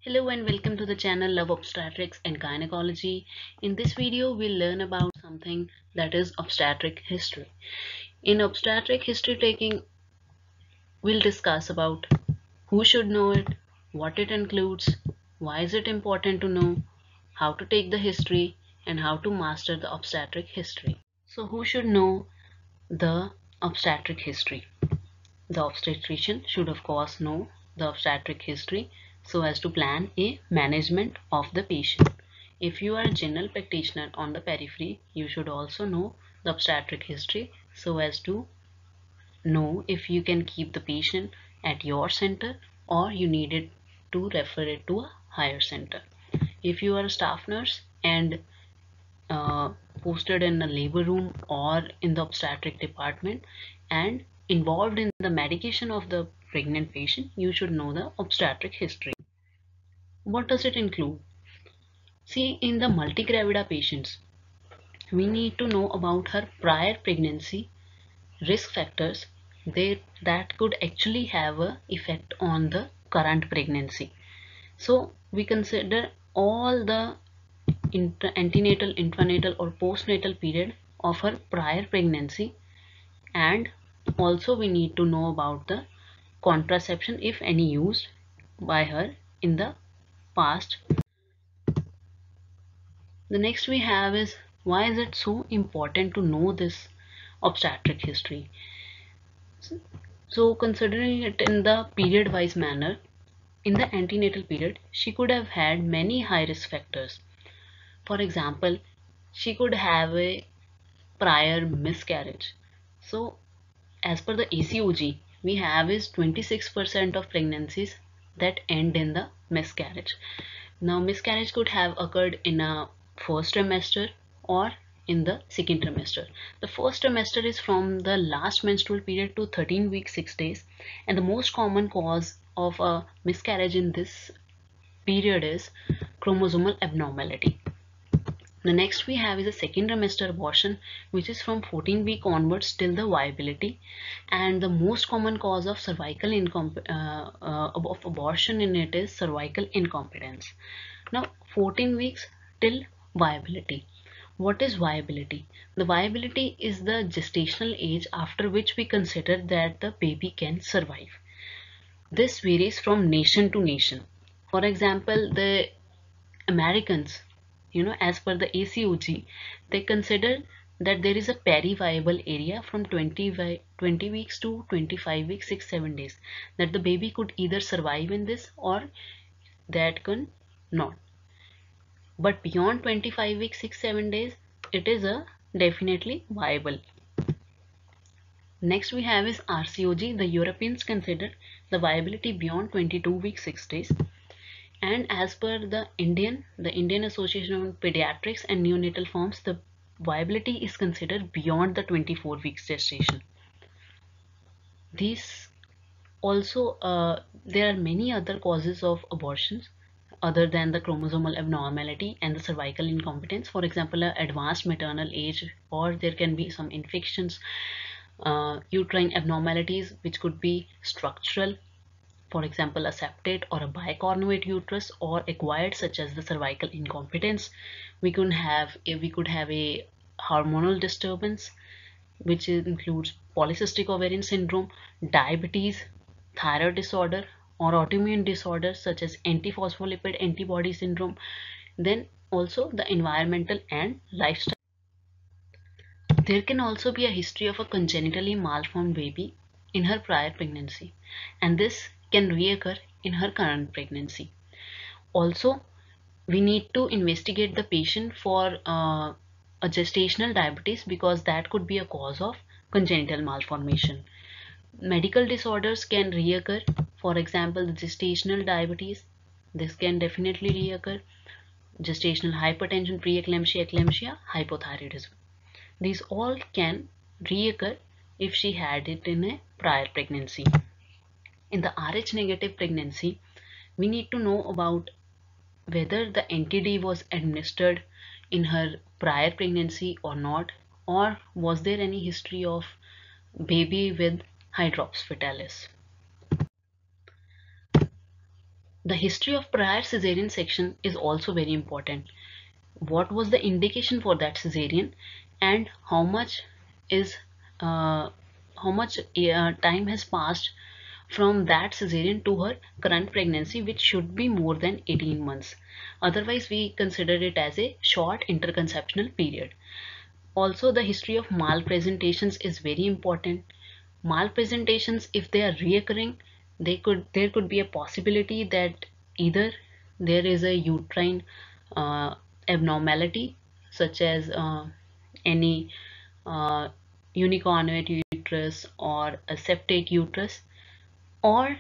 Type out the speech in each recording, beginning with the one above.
Hello and welcome to the channel Love Obstetrics and Gynecology. In this video, we'll learn about something that is obstetric history. In obstetric history taking, we'll discuss about who should know it, what it includes, why is it important to know, how to take the history, and how to master the obstetric history. So who should know the obstetric history? The obstetrician should of course know the obstetric history so as to plan a management of the patient. If you are a general practitioner on the periphery, you should also know the obstetric history so as to know if you can keep the patient at your center or you needed to refer it to a higher center. If you are a staff nurse and uh, posted in a labor room or in the obstetric department and involved in the medication of the pregnant patient, you should know the obstetric history. What does it include? See, in the multigravida patients, we need to know about her prior pregnancy, risk factors that could actually have a effect on the current pregnancy. So we consider all the antenatal, intranatal or postnatal period of her prior pregnancy, and also we need to know about the contraception if any used by her in the past. The next we have is, why is it so important to know this obstetric history? So considering it in the period wise manner, in the antenatal period she could have had many high risk factors. For example, she could have a prior miscarriage. So as per the ACOG, we have is 26% of pregnancies that end in the miscarriage. Now miscarriage could have occurred in a first trimester or in the second trimester. The first trimester is from the last menstrual period to 13 weeks 6 days, and the most common cause of a miscarriage in this period is chromosomal abnormality. The next we have is a second trimester abortion, which is from 14 week onwards till the viability, and the most common cause of of abortion in it is cervical incompetence. Now 14 weeks till viability. What is viability? The viability is the gestational age after which we consider that the baby can survive. This varies from nation to nation. For example, the Americans, as per the ACOG, they consider that there is a peri-viable area from 20 weeks to 25 weeks, 6-7 days, that the baby could either survive in this or that can not. But beyond 25 weeks, 6-7 days, it is a definitely viable. Next we have is RCOG. The Europeans consider the viability beyond 22 weeks, 6 days. And as per the Indian Association of Pediatrics and Neonatal Forms, the viability is considered beyond the 24 weeks gestation. These also, there are many other causes of abortions other than the chromosomal abnormality and the cervical incompetence. For example, advanced maternal age, or there can be some infections, uterine abnormalities which could be structural. For example, a septate or a bicornuate uterus, or acquired such as the cervical incompetence. We could have a hormonal disturbance, which includes polycystic ovarian syndrome, diabetes, thyroid disorder, or autoimmune disorders such as antiphospholipid antibody syndrome. Then also the environmental and lifestyle. There can also be a history of a congenitally malformed baby in her prior pregnancy, and this can reoccur in her current pregnancy. Also, we need to investigate the patient for a gestational diabetes, because that could be a cause of congenital malformation. Medical disorders can reoccur. For example, the gestational diabetes, this can definitely reoccur. Gestational hypertension, preeclampsia, eclampsia, hypothyroidism. These all can reoccur if she had it in a prior pregnancy. In the Rh negative pregnancy, we need to know about whether the NTD was administered in her prior pregnancy or not, or was there any history of baby with hydrops fetalis. The history of prior cesarean section is also very important. What was the indication for that cesarean, and is uh, how much time has passed from that cesarean to her current pregnancy, which should be more than 18 months. Otherwise, we consider it as a short interconceptional period. Also, the history of malpresentations is very important. Malpresentations, if they are reoccurring, there could be a possibility that either there is a uterine uh, abnormality, such as any uh, unicornuate uterus or a septate uterus, or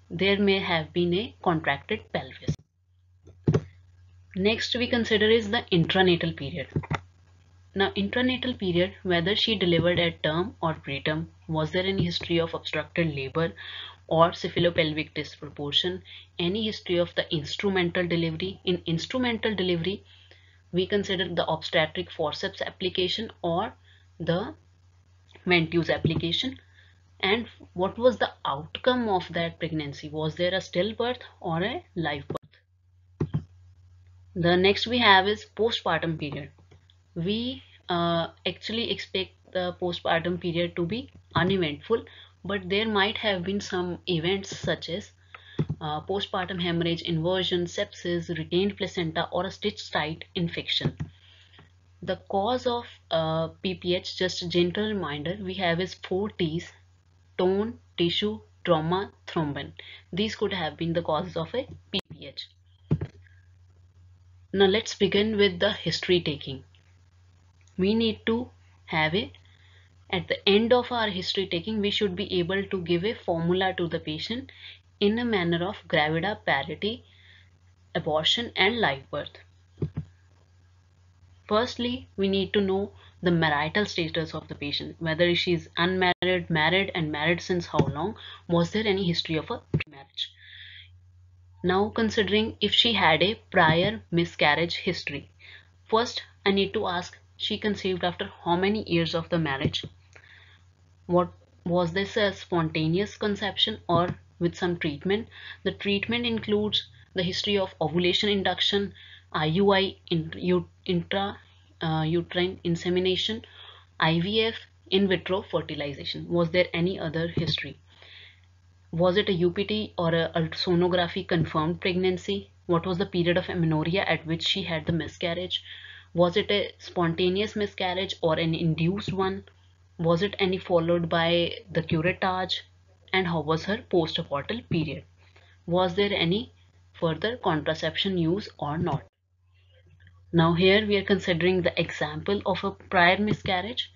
there may have been a contracted pelvis. Next we consider is the intranatal period. Now, intranatal period, whether she delivered at term or preterm, was there any history of obstructed labor or cephalopelvic disproportion, any history of the instrumental delivery? In instrumental delivery, we consider the obstetric forceps application or the ventouse application. And what was the outcome of that pregnancy? Was there a stillbirth or a live birth? The next we have is postpartum period. We actually expect the postpartum period to be uneventful, but there might have been some events such as postpartum hemorrhage, inversion, sepsis, retained placenta, or a stitch site infection. The cause of PPH, just a gentle reminder, we have is 4 T's: tone, tissue, trauma, thrombin. These could have been the causes of a PPH. Now let's begin with the history taking. We need to have a At the end of our history taking, we should be able to give a formula to the patient in a manner of gravida, parity, abortion, and live birth. Firstly, we need to know the marital status of the patient, whether she is unmarried, married, and married since how long, was there any history of a marriage. Now, considering if she had a prior miscarriage history, first I need to ask, she conceived after how many years of the marriage? What was this, a spontaneous conception or with some treatment? The treatment includes the history of ovulation induction, IUI, intra uterine insemination, IVF, in vitro fertilization. Was there any other history? Was it a UPT or a ultrasonography confirmed pregnancy? What was the period of amenorrhea at which she had the miscarriage? Was it a spontaneous miscarriage or an induced one? Was it any followed by the curettage? And how was her postnatal period? Was there any further contraception use or not? Now here we are considering the example of a prior miscarriage.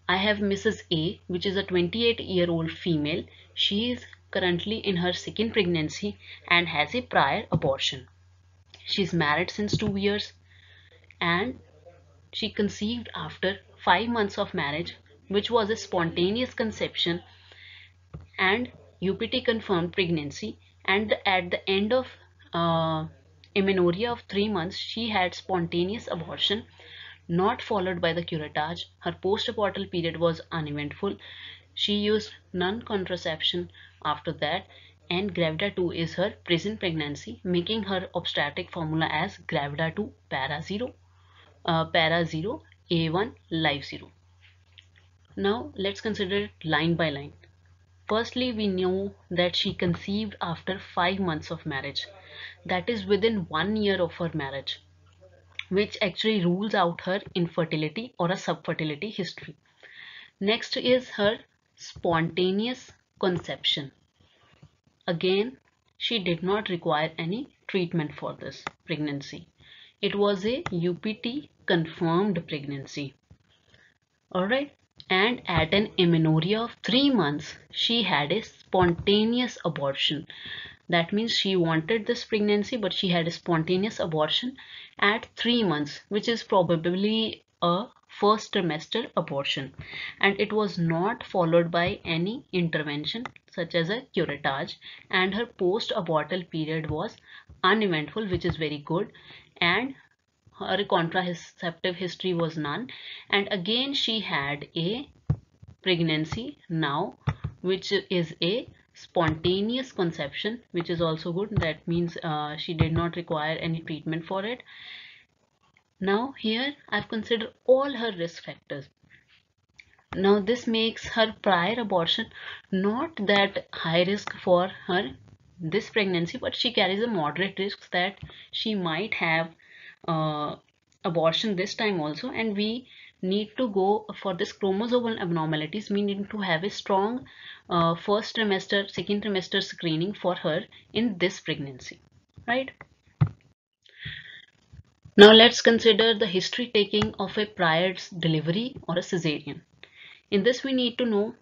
I have Mrs. A, which is a 28-year-old female. She is currently in her second pregnancy and has a prior abortion. She is married since 2 years and she conceived after 5 months of marriage, which was a spontaneous conception and UPT confirmed pregnancy. And at the end of amenorrhea of 3 months, she had spontaneous abortion, not followed by the curettage. Her postnatal period was uneventful. She used non-contraception after that, and Gravida 2 is her present pregnancy, making her obstetric formula as Gravida 2 para 0, A1 live 0. Now let's consider it line by line. Firstly, we know that she conceived after 5 months of marriage, that is within 1 year of her marriage, which actually rules out her infertility or a subfertility history. Next is her spontaneous conception. Again, she did not require any treatment for this pregnancy. It was a UPT confirmed pregnancy. Alright. And at an amenorrhea of 3 months, she had a spontaneous abortion. That means she wanted this pregnancy, but she had a spontaneous abortion at 3 months, which is probably a first trimester abortion. And it was not followed by any intervention such as a curettage. And her post-abortal period was uneventful, which is very good. And her contraceptive history was none, and again she had a pregnancy now, which is a spontaneous conception, which is also good. That means she did not require any treatment for it. Now here I've considered all her risk factors. Now this makes her prior abortion not that high risk for her this pregnancy, but she carries a moderate risk that she might have uh, abortion this time also, and we need to go for this chromosomal abnormalities. We need to have a strong first trimester, second trimester screening for her in this pregnancy, right? Now let's consider the history taking of a prior delivery or a cesarean. In this, we need to know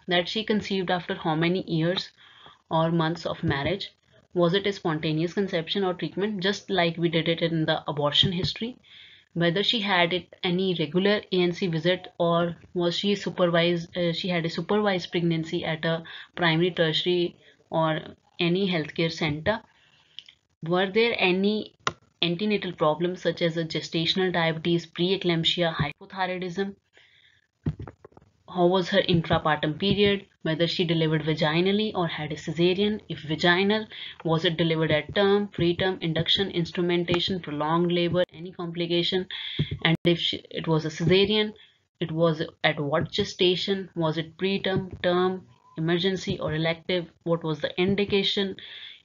that she conceived after how many years or months of marriage. Was it a spontaneous conception or treatment, just like we did it in the abortion history? Whether she had it any regular ANC visit, or was she supervised? She had a supervised pregnancy at a primary, tertiary, or any healthcare center. Were there any antenatal problems such as a gestational diabetes, preeclampsia, hypothyroidism? How was her intrapartum period? Whether she delivered vaginally or had a cesarean? If vaginal, was it delivered at term, preterm, induction, instrumentation, prolonged labor, any complication? And if it was a cesarean, it was at what gestation? Was it preterm, term, emergency, or elective? What was the indication?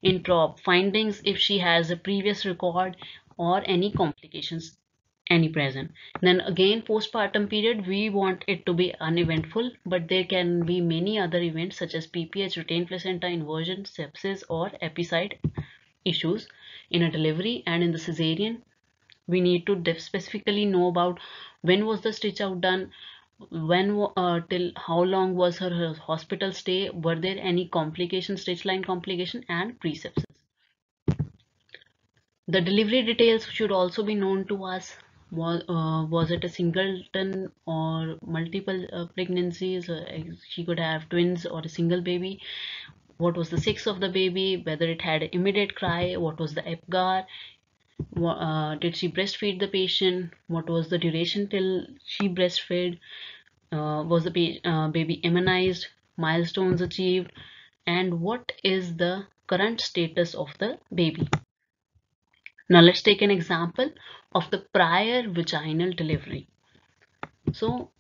Intra findings, if she has a previous record or any complications any present. Then again, postpartum period, we want it to be uneventful, but there can be many other events such as PPH, retained placenta, inversion, sepsis, or episide issues in a delivery. And in the cesarean, we need to specifically know about when was the stitch out done, when till how long was her hospital stay, were there any complications, stitch line complication, and pre-sepsis. The delivery details should also be known to us. Was it a singleton or multiple pregnancies? She could have twins or a single baby. What was the sex of the baby? Whether it had an immediate cry? What was the EPGAR? Did she breastfeed the patient? What was the duration till she breastfed? Was the baby immunized? Milestones achieved? And what is the current status of the baby? Now let's take an example of the prior vaginal delivery. So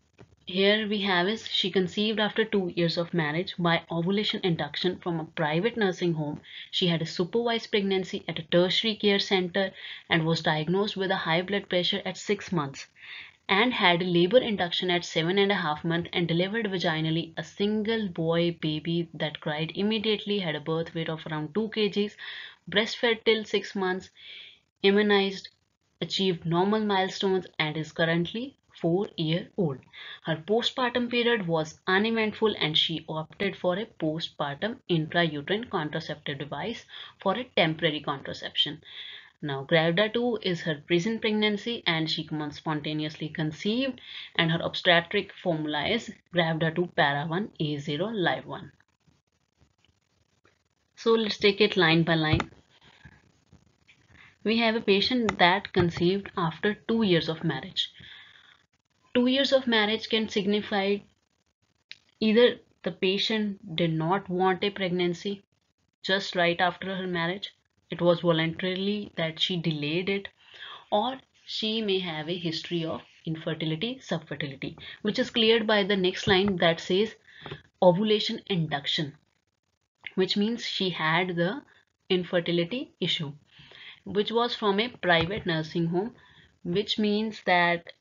here we have is she conceived after 2 years of marriage by ovulation induction from a private nursing home. She had a supervised pregnancy at a tertiary care center and was diagnosed with a high blood pressure at 6 months, and had labor induction at 7.5 months and delivered vaginally a single boy baby that cried immediately, had a birth weight of around 2 kgs, breastfed till 6 months, immunized, achieved normal milestones, and is currently 4-year-old. Her postpartum period was uneventful and she opted for a postpartum intrauterine contraceptive device for a temporary contraception. Now, Gravida 2 is her present pregnancy and she spontaneously conceived, and her obstetric formula is Gravida 2 Para 1 A0 Live 1. So let's take it line by line. We have a patient that conceived after 2 years of marriage. 2 years of marriage can signify either the patient did not want a pregnancy just right after her marriage, it was voluntarily that she delayed it, or she may have a history of infertility, subfertility, which is cleared by the next line that says ovulation induction, which means she had the infertility issue, which was from a private nursing home, which means that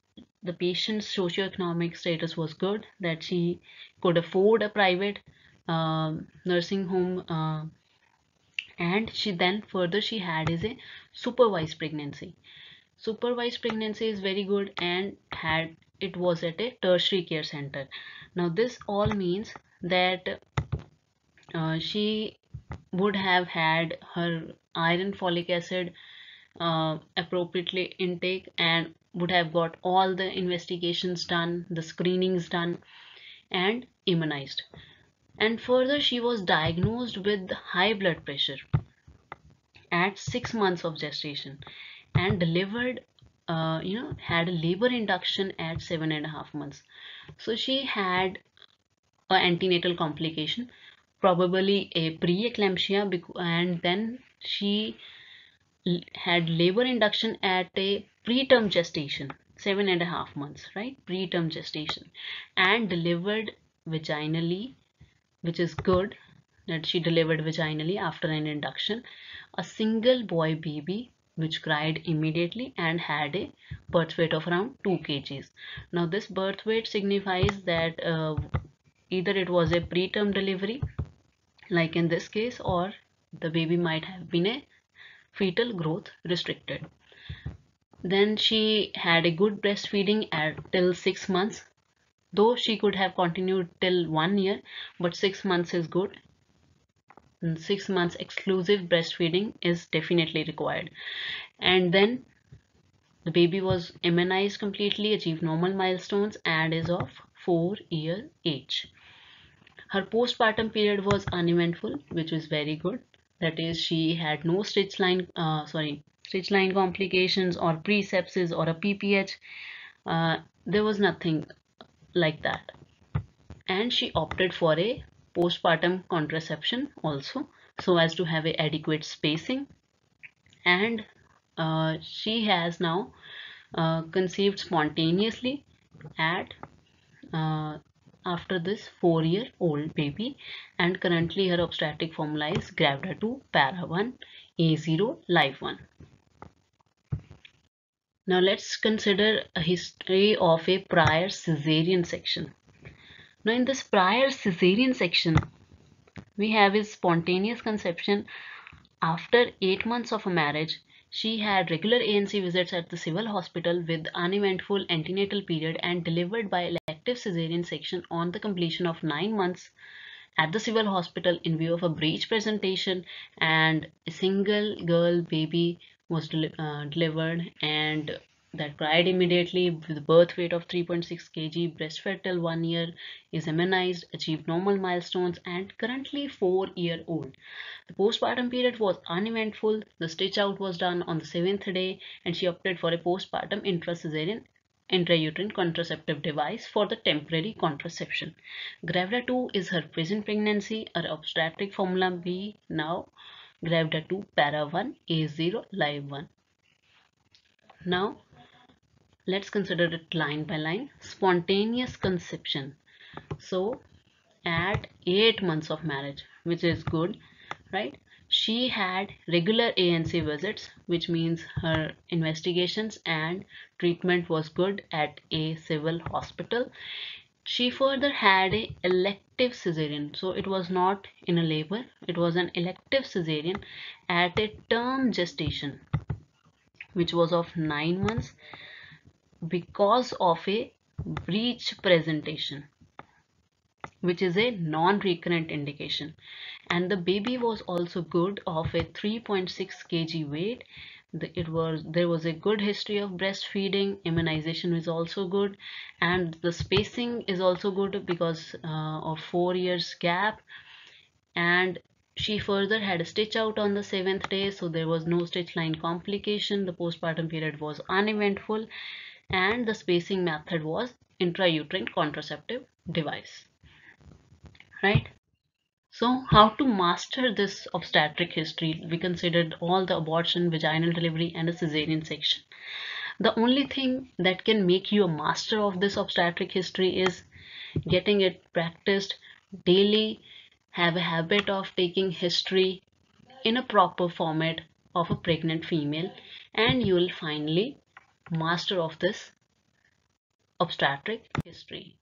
the patient's socioeconomic status was good, that she could afford a private nursing home, and she then further she had is a supervised pregnancy. Supervised pregnancy is very good, and had it was at a tertiary care center. Now this all means that she would have had her iron, folic acid appropriately intake, and would have got all the investigations done, the screenings done, and immunized. And further, she was diagnosed with high blood pressure at 6 months of gestation and delivered, had a labor induction at 7.5 months. So she had an antenatal complication. probably a preeclampsia, and then she had labor induction at a preterm gestation, 7.5 months, right? Preterm gestation, and delivered vaginally, which is good that she delivered vaginally after an induction, a single boy baby which cried immediately and had a birth weight of around 2 kgs. Now this birth weight signifies that either it was a preterm delivery like in this case, or the baby might have been a fetal growth restricted. Then she had a good breastfeeding till 6 months, though she could have continued till 1 year, but 6 months is good. 6 months exclusive breastfeeding is definitely required. And then the baby was immunized completely, achieved normal milestones, and is of 4-year age. Her postpartum period was uneventful, which was very good. That is, she had no stitch line complications or pre-sepsis or a PPH. There was nothing like that. And she opted for a postpartum contraception also, so as to have a adequate spacing. And she has now conceived spontaneously at after this 4-year-old baby, and currently her obstetric formula is Gravida 2 Para 1 A0 Live 1. Now let's consider a history of a prior Cesarean section. Now in this prior Cesarean section, we have his spontaneous conception. After 8 months of a marriage, she had regular ANC visits at the civil hospital with uneventful antenatal period and delivered by elective Cesarean section on the completion of 9 months at the civil hospital in view of a breech presentation, and a single girl baby was delivered, and that cried immediately with birth weight of 3.6 kg, breastfed till 1 year, is immunized, achieved normal milestones, and currently 4-year-old. The postpartum period was uneventful. The stitch out was done on the 7th day, and she opted for a postpartum intrauterine contraceptive device for the temporary contraception. Gravida 2 is her present pregnancy. Her obstetric formula be now Gravida 2 Para 1 A0 Live 1. Now let's consider it line by line. Spontaneous conception. So at 8 months of marriage, which is good, right? She had regular ANC visits, which means her investigations and treatment was good at a civil hospital. She further had a elective cesarean, so it was not in a labor, it was an elective cesarean at a term gestation, which was of 9 months because of a breech presentation, which is a non-recurrent indication. And the baby was also good, of a 3.6 kg weight. There was a good history of breastfeeding. Immunization is also good, and the spacing is also good because of 4 years gap. And she further had a stitch out on the 7th day, so there was no stitch line complication. The postpartum period was uneventful, and the spacing method was intrauterine contraceptive device, right? So how to master this obstetric history? We considered all the abortion, vaginal delivery, and a cesarean section. The only thing that can make you a master of this obstetric history is getting it practiced daily. Have a habit of taking history in a proper format of a pregnant female, and you will finally master of this obstetric history.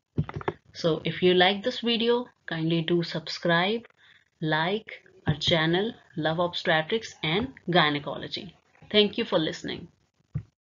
So if you like this video, kindly do subscribe, like our channel Love Obstetrics and Gynecology. Thank you for listening.